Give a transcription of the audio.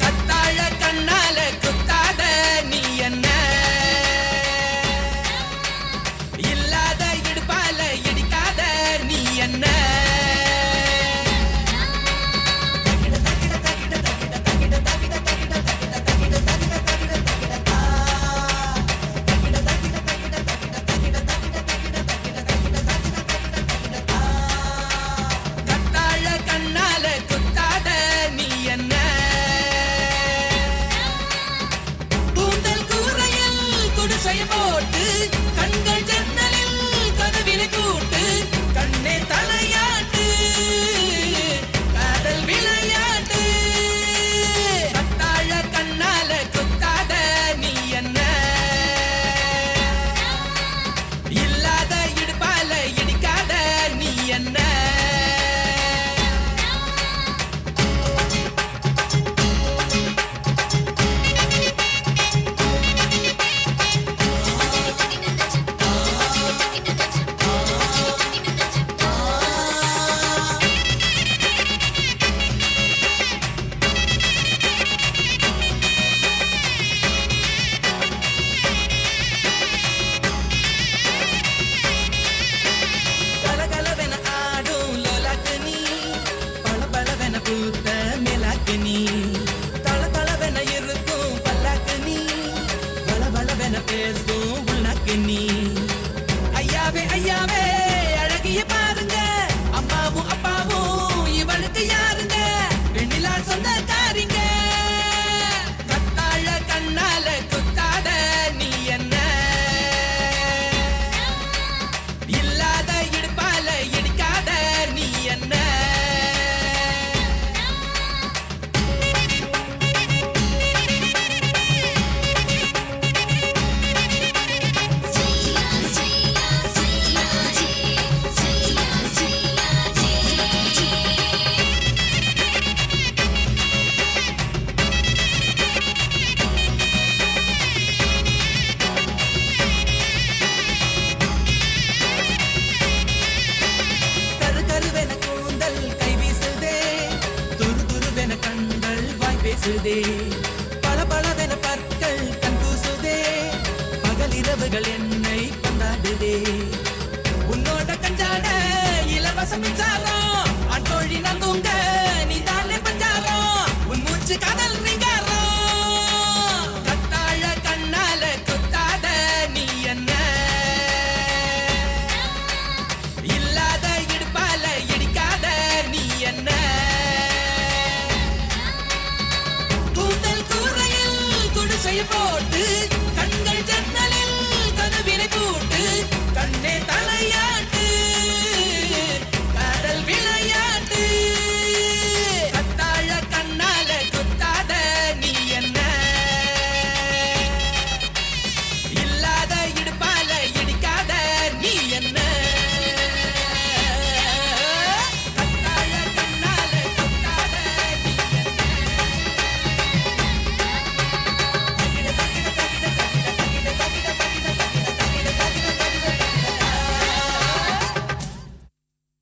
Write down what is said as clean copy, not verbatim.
கத்தாழ கண்ணால குத்தாத நீ என்ன இல்லாத இடுப்பால இடிக்காத நீ என்ன போட்டு கண்கள் ஜன்னலில் கதவினை கூட்டு கண்ணே தலையாட்டு காதல் விளையாட்டு கத்தாழ கண்ணால குத்தாத நீ என்ன இல்லாத இடுப்பால இடிக்காத நீ என்ன ஐயாவே ஐயாவே அழகிய பாருங்க அம்மாவும் அப்பாவும் இவனுக்கு யாருங்க வெண்ணிலா சொந்தக்காரிங்க கத்தாழ கண்ணால குத்தாத நீ என்ன இல்லாத இடுப்பால இடிக்காத நீ என்ன கண்கள் வாய் பேசுதே